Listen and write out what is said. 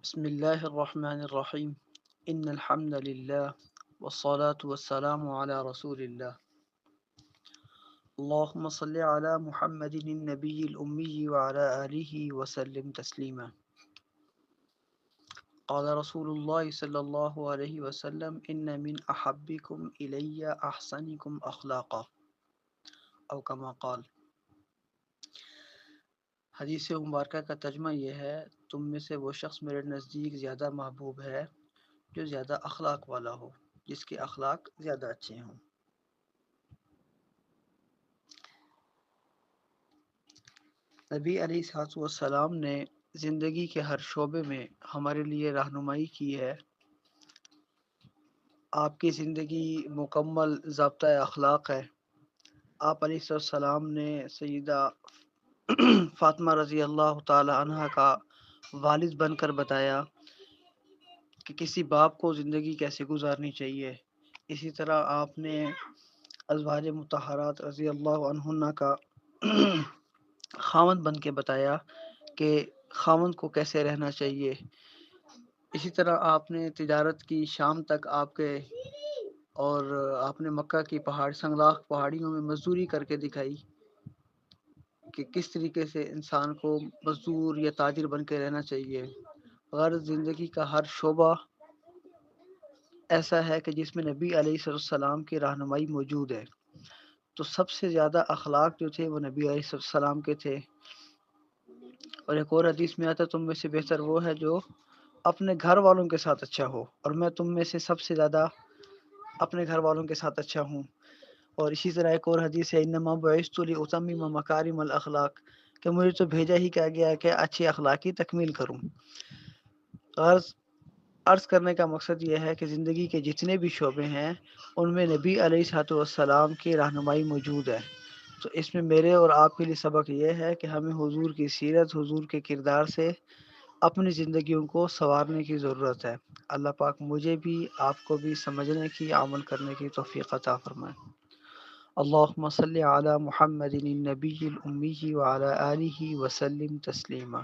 بسم الله الرحمن الرحيم إن الحمد لله والصلاة والسلام على رسول الله اللهم صل على محمد النبي الأمي وعلى آله وسلم تسليما قال رسول الله صلى الله عليه وسلم إن من أحبكم إلي أحسنكم أخلاقا أو كما قال۔ حدیث مبارکہ کا ترجمہ یہ ہے، تم میں سے وہ شخص میرے نزدیک زیادہ محبوب ہے جو زیادہ اخلاق والا ہو، جس کے اخلاق زیادہ اچھے ہوں۔ نبی علیہ الصلوۃ والسلام نے زندگی کے ہر شعبے میں ہمارے لیے رہنمائی کی ہے۔ آپ کی زندگی مکمل ضابطۂ اخلاق ہے۔ آپ علیہ السلام نے سیدہ فاطمہ رضی اللہ تعالی عنہ کا والد بن کر بتایا کہ کسی باپ کو زندگی کیسے گزارنی چاہیے۔ اسی طرح آپ نے ازواج مطہرات رضی اللہ عنہن کا خاوند بن کے بتایا کہ خاوند کو کیسے رہنا چاہیے۔ اسی طرح آپ نے تجارت کی شام تک اور آپ نے مکہ کی سنگلاخ پہاڑیوں میں مزدوری کر کے دکھائی کہ کس طریقے سے انسان کو مزدور یا تاجر بن کے رہنا چاہیے۔ غرض زندگی کا ہر شعبہ ایسا ہے کہ جس میں نبی علیہ السلام کی رہنمائی موجود ہے۔ تو سب سے زیادہ اخلاق جو تھے وہ نبی علیہ السلام کے تھے۔ اور ایک اور حدیث میں آتا ہے، تم میں سے بہتر وہ ہے جو اپنے گھر والوں کے ساتھ اچھا ہو، اور میں تم میں سے سب سے زیادہ اپنے گھر والوں کے ساتھ اچھا ہوں۔ اور اسی طرح ایک اور حدیث ہے، انما بعثت لاتمم مکارم الاخلاق، کہ مجھے تو بھیجا ہی کیا گیا ہے کہ اچھی اخلاق کی تکمیل کروں۔ عرض کرنے کا مقصد یہ ہے کہ زندگی کے جتنے بھی شعبے ہیں ان میں نبی علیہ الصلوۃ والسلام کی رہنمائی موجود ہے۔ تو اس میں میرے اور آپ کے لیے سبق یہ ہے کہ ہمیں حضور کی سیرت، حضور کے کردار سے اپنی زندگیوں کو سنوارنے کی ضرورت ہے۔ اللہ پاک مجھے بھی آپ کو بھی سمجھنے کی، عمل کرنے کی توفیق عطا فرمائے۔ اللہم صلی علی محمد النبی الامی وعلی آلہ وسلم تسلیما۔